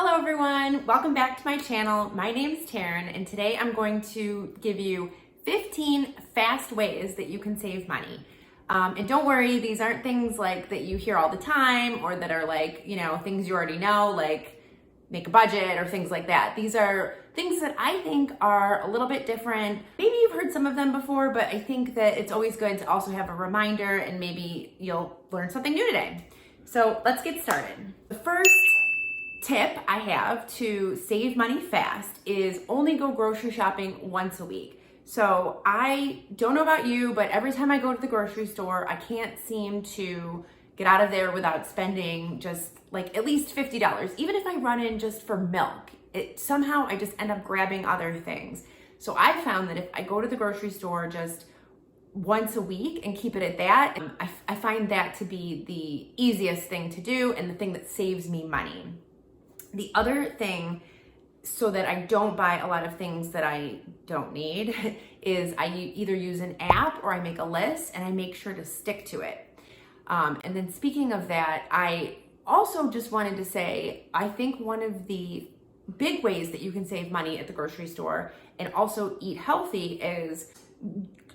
Hello everyone, welcome back to my channel. My name's Taryn and today I'm going to give you 15 fast ways that you can save money. And don't worry, these aren't things like that you hear all the time or that are like, things you already know, like make a budget or things like that. These are things that I think are a little bit different. Maybe you've heard some of them before, but I think that it's always good to also have a reminder and maybe you'll learn something new today. So let's get started. The first tip I have to save money fast is only go grocery shopping once a week. So I don't know about you, but every time I go to the grocery store, I can't seem to get out of there without spending just like at least $50. Even if I run in just for milk, somehow I just end up grabbing other things. So I've found that if I go to the grocery store just once a week and keep it at that, I find that to be the easiest thing to do and the thing that saves me money. The other thing, so that I don't buy a lot of things that I don't need, is I either use an app or I make a list and I make sure to stick to it. And then speaking of that, I also just wanted to say, I think one of the big ways that you can save money at the grocery store and also eat healthy is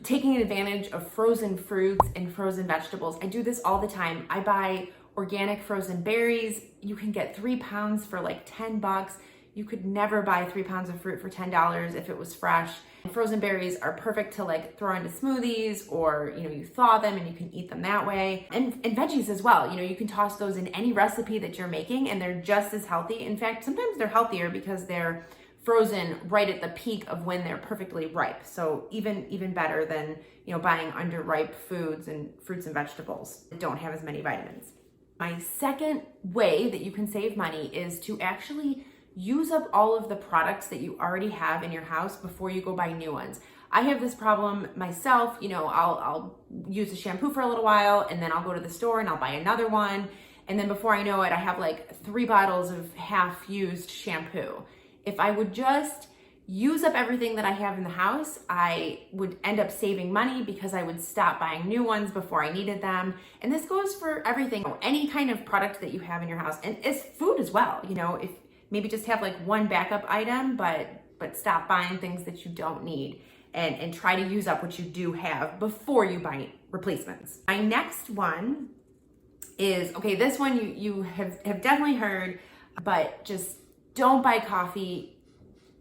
taking advantage of frozen fruits and frozen vegetables. I do this all the time. I buy organic frozen berries. You can get 3 pounds for like 10 bucks. You could never buy 3 pounds of fruit for $10 if it was fresh. And frozen berries are perfect to like throw into smoothies, or you thaw them and you can eat them that way. And veggies as well. You can toss those in any recipe that you're making and they're just as healthy. In fact, sometimes they're healthier because they're frozen right at the peak of when they're perfectly ripe. So even better than buying underripe foods and fruits and vegetables that don't have as many vitamins. My second way that you can save money is to actually use up all of the products that you already have in your house before you go buy new ones. I have this problem myself. I'll use a shampoo for a little while and then I'll go to the store and I'll buy another one. And then before I know it, I have like 3 bottles of half-used shampoo. If I would just use up everything that I have in the house, I would end up saving money because I would stop buying new ones before I needed them. And this goes for everything, any kind of product that you have in your house, and it's food as well. If maybe just have like one backup item, but stop buying things that you don't need and try to use up what you do have before you buy replacements. My next one is, okay, this one you have definitely heard, but just don't buy coffee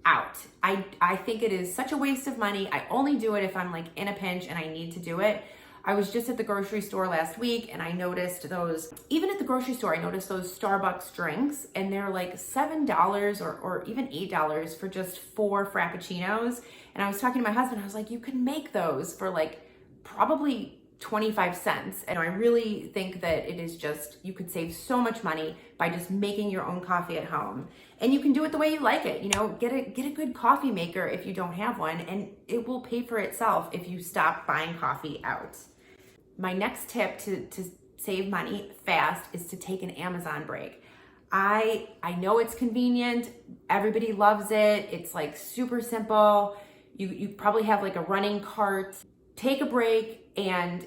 out. I think it is such a waste of money. I only do it if I'm like in a pinch and I need to do it. I was just at the grocery store last week and I noticed those, even at the grocery store, I noticed those Starbucks drinks and they're like $7 or even $8 for just 4 Frappuccinos. And I was talking to my husband, I was like, you could make those for like probably 25 cents. And I really think that it is just, you could save so much money by just making your own coffee at home. And you can do it the way you like it. Get a good coffee maker if you don't have one, and it will pay for itself if you stop buying coffee out. My next tip to save money fast is to take an Amazon break. I know it's convenient. Everybody loves it. It's like super simple. You probably have like a running cart. Take a break and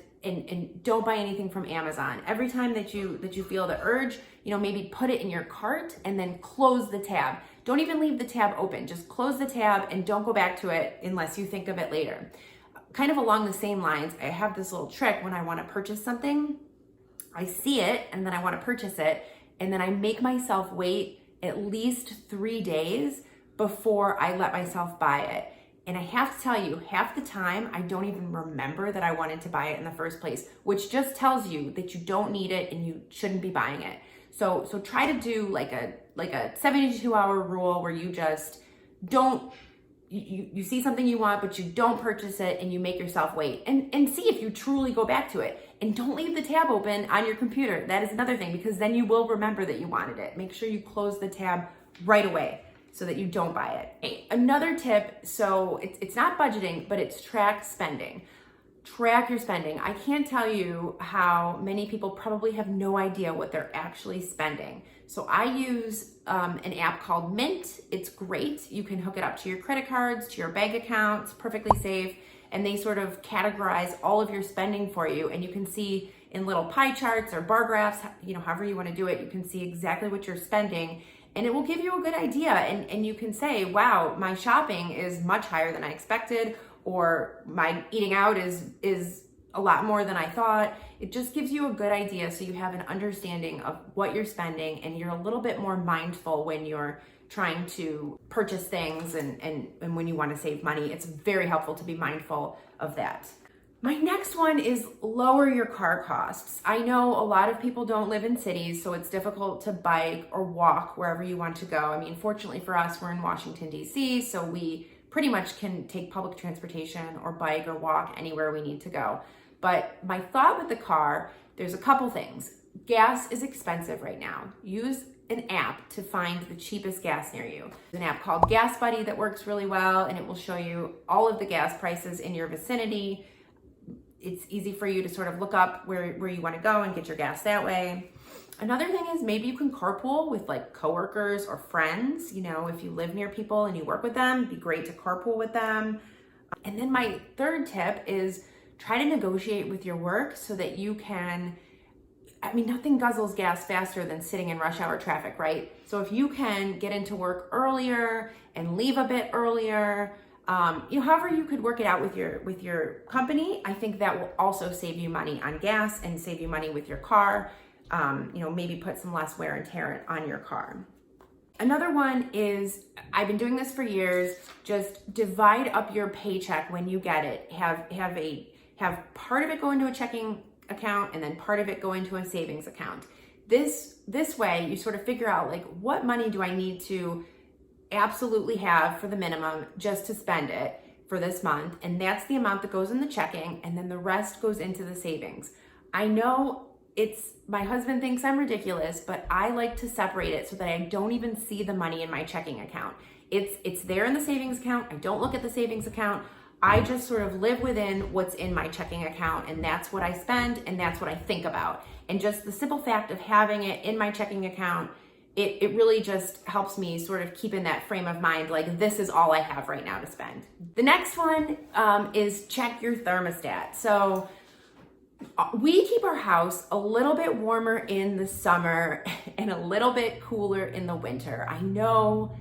don't buy anything from Amazon. Every time that you feel the urge, maybe put it in your cart and then close the tab. Don't even leave the tab open. Just close the tab and don't go back to it unless you think of it later. Kind of along the same lines, I have this little trick when I want to purchase something. I see it and then I want to purchase it, and then I make myself wait at least 3 days before I let myself buy it. And I have to tell you, half the time, I don't even remember that I wanted to buy it in the first place, which just tells you that you don't need it and you shouldn't be buying it. So try to do like a 72-hour rule where you just don't, you see something you want, but you don't purchase it and you make yourself wait and see if you truly go back to it. And don't leave the tab open on your computer. That is another thing, because then you will remember that you wanted it. Make sure you close the tab right away so that you don't buy it. Okay, another tip, so it's not budgeting, but it's track spending. Track your spending. I can't tell you how many people probably have no idea what they're actually spending. So I use an app called Mint. It's great. You can hook it up to your credit cards, to your bank accounts, perfectly safe. And they sort of categorize all of your spending for you. And you can see in little pie charts or bar graphs, however you want to do it, you can see exactly what you're spending. and it will give you a good idea. And you can say, wow, my shopping is much higher than I expected, or my eating out is a lot more than I thought. It just gives you a good idea, so you have an understanding of what you're spending, and you're a little bit more mindful when you're trying to purchase things and when you want to save money. It's very helpful to be mindful of that. My next one is lower your car costs. I know a lot of people don't live in cities, so it's difficult to bike or walk wherever you want to go. I mean, fortunately for us, we're in Washington, D.C., so we pretty much can take public transportation or bike or walk anywhere we need to go. But my thought with the car, there's a couple things. Gas is expensive right now. Use an app to find the cheapest gas near you. There's an app called Gas Buddy that works really well, and it will show you all of the gas prices in your vicinity. It's easy for you to sort of look up where you want to go and get your gas that way. Another thing is maybe you can carpool with like coworkers or friends. You know, if you live near people and you work with them, it'd be great to carpool with them. And then my third tip is try to negotiate with your work so that you can, I mean, nothing guzzles gas faster than sitting in rush hour traffic, right? So if you can get into work earlier and leave a bit earlier, however you could work it out with your company, I think that will also save you money on gas and save you money with your car. Maybe put some less wear and tear on your car. Another one is, I've been doing this for years, just divide up your paycheck when you get it. Have part of it go into a checking account and then part of it go into a savings account. This way you sort of figure out like, what money do I need to absolutely have for the minimum just to spend it for this month, and that's the amount that goes in the checking, and then the rest goes into the savings. I know my husband thinks I'm ridiculous, but I like to separate it so that I don't even see the money in my checking account. It's there in the savings account. I don't look at the savings account. I just sort of live within what's in my checking account, and that's what I spend, and that's what I think about. And just the simple fact of having it in my checking account, it really just helps me sort of keep in that frame of mind, like this is all I have right now to spend. The next one is check your thermostat. So we keep our house a little bit warmer in the summer and a little bit cooler in the winter. I know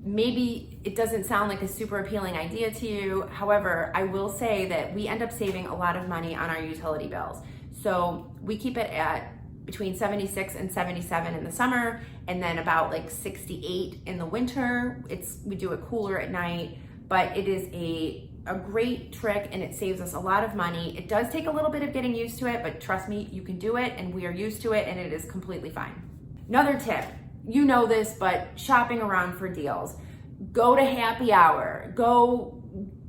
maybe it doesn't sound like a super appealing idea to you. However, I will say that we end up saving a lot of money on our utility bills. So we keep it at between 76 and 77 in the summer, and then about like 68 in the winter. We do it cooler at night, but it is a great trick and it saves us a lot of money. It does take a little bit of getting used to it, but trust me, you can do it, and we are used to it, and it is completely fine. Another tip, you know this, but shopping around for deals. Go to happy hour, go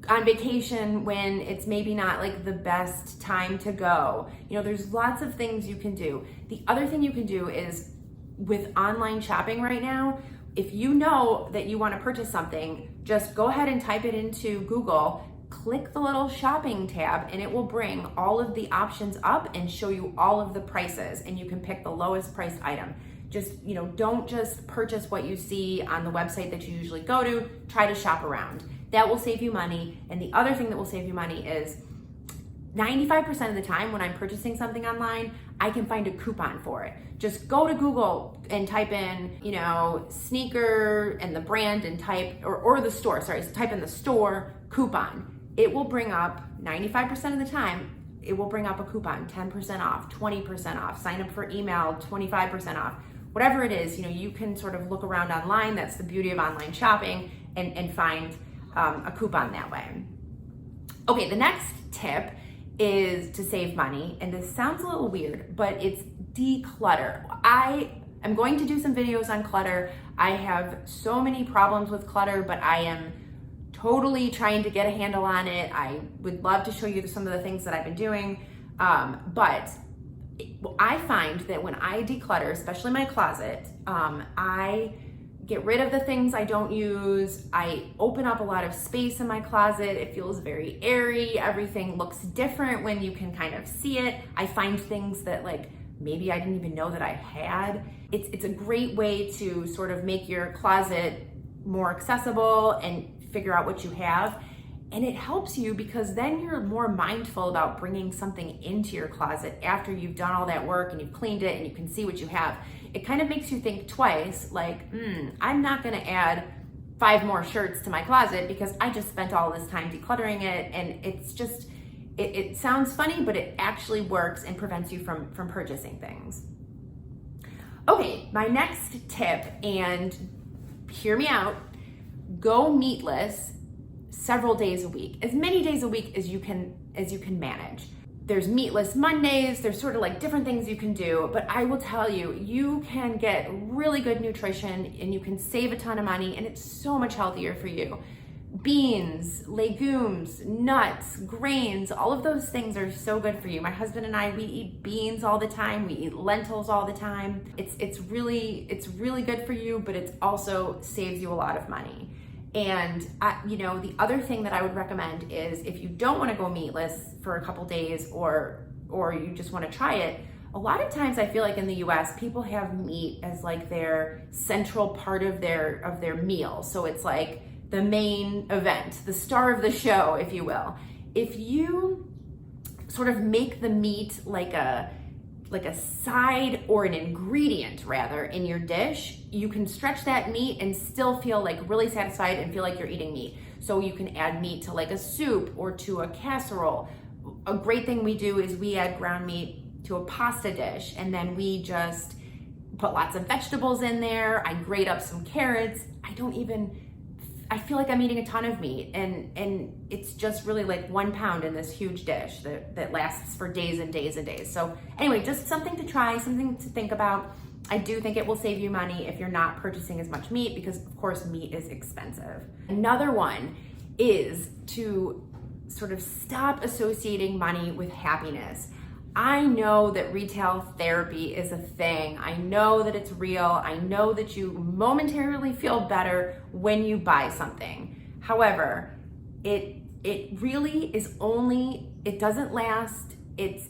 on vacation when it's maybe not like the best time to go. There's lots of things you can do. The other thing you can do is with online shopping right now, if you know that you want to purchase something, just go ahead and type it into Google, click the little shopping tab, and it will bring all of the options up and show you all of the prices, and you can pick the lowest priced item. Don't just purchase what you see on the website that you usually go to, try to shop around. That will save you money. And the other thing that will save you money is 95% of the time when I'm purchasing something online, I can find a coupon for it. Just go to Google and type in, sneaker and the brand and type in the store coupon. It will bring up 95% of the time, it will bring up a coupon, 10% off, 20% off, sign up for email, 25% off. Whatever it is, you can sort of look around online. That's the beauty of online shopping, and find a coupon that way. Okay, the next tip is to save money, and this sounds a little weird, but it's declutter. I am going to do some videos on clutter. I have so many problems with clutter, but I am totally trying to get a handle on it. I would love to show you some of the things that I've been doing, but I find that when I declutter, especially my closet, I get rid of the things I don't use. I open up a lot of space in my closet. It feels very airy. Everything looks different when you can kind of see it. I find things that like maybe I didn't even know that I had. It's a great way to sort of make your closet more accessible and figure out what you have. And it helps you because then you're more mindful about bringing something into your closet after you've done all that work and you've cleaned it and you can see what you have. it kind of makes you think twice, like, I'm not gonna add 5 more shirts to my closet because I just spent all this time decluttering it. And it's just, it sounds funny, but it actually works and prevents you from purchasing things. Okay, my next tip, and hear me out, go meatless several days a week, as many days a week as you can manage. There's meatless Mondays, there's sort of like different things you can do, but I will tell you, you can get really good nutrition and you can save a ton of money, and it's so much healthier for you. Beans, legumes, nuts, grains, all of those things are so good for you. My husband and I, we eat beans all the time, we eat lentils all the time. It's really good for you, but it also saves you a lot of money. And the other thing that I would recommend is, if you don't want to go meatless for a couple days, or you just want to try it, a lot of times I feel like in the US, people have meat as like their central part of their meal. So it's like the main event, the star of the show, if you will. If you sort of make the meat like a side, or an ingredient rather, in your dish, you can stretch that meat and still feel like really satisfied and feel like you're eating meat. So you can add meat to like a soup or to a casserole. A great thing we do is we add ground meat to a pasta dish, and then we just put lots of vegetables in there. I grate up some carrots. I feel like I'm eating a ton of meat, and it's just really like 1 pound in this huge dish that lasts for days and days and days. So anyway, just something to try, something to think about. I do think it will save you money if you're not purchasing as much meat, because of course meat is expensive. Another one is to sort of stop associating money with happiness. I know that retail therapy is a thing. I know that it's real. I know that you momentarily feel better when you buy something. However, it really is it doesn't last. It's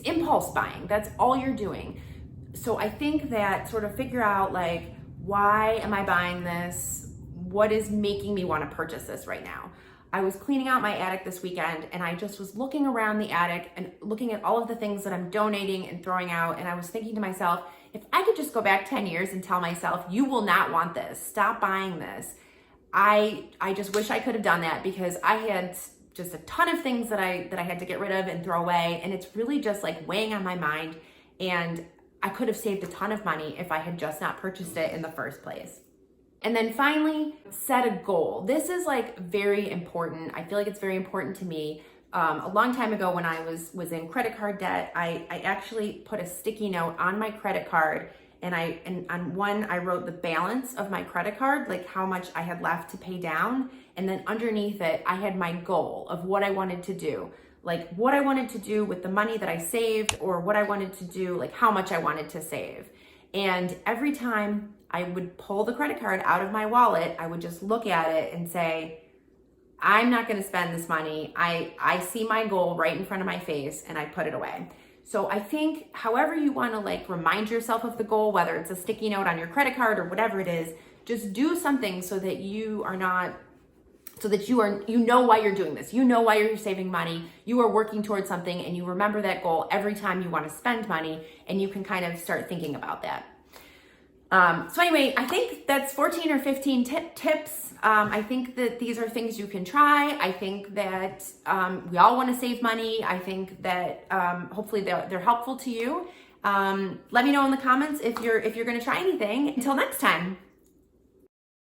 impulse buying. That's all you're doing. So I think that sort of figure out, like, why am I buying this? What is making me want to purchase this right now? I was cleaning out my attic this weekend, and I just was looking around the attic and looking at all of the things that I'm donating and throwing out. And I was thinking to myself, if I could just go back 10 years and tell myself, you will not want this, stop buying this. I just wish I could have done that, because I had just a ton of things that I had to get rid of and throw away. And it's really just like weighing on my mind. And I could have saved a ton of money if I had just not purchased it in the first place. And then finally, set a goal. This is like very important. I feel like it's very important to me. A long time ago, when I was in credit card debt, I actually put a sticky note on my credit card, and on one I wrote the balance of my credit card, like how much I had left to pay down, and then underneath it I had my goal of what I wanted to do, like what I wanted to do with the money that I saved, or what I wanted to do, like how much I wanted to save. And every time I would pull the credit card out of my wallet, I would just look at it and say, I'm not going to spend this money. I see my goal right in front of my face, and I put it away. So I think however you want to like remind yourself of the goal, whether it's a sticky note on your credit card or whatever it is, just do something so that you know why you're doing this. You know why you're saving money. You are working towards something, and you remember that goal every time you want to spend money, and you can kind of start thinking about that. So anyway, I think that's 14 or 15 tips. I think that these are things you can try. I think that we all want to save money. I think that hopefully they're helpful to you. Let me know in the comments if you're going to try anything. Until next time.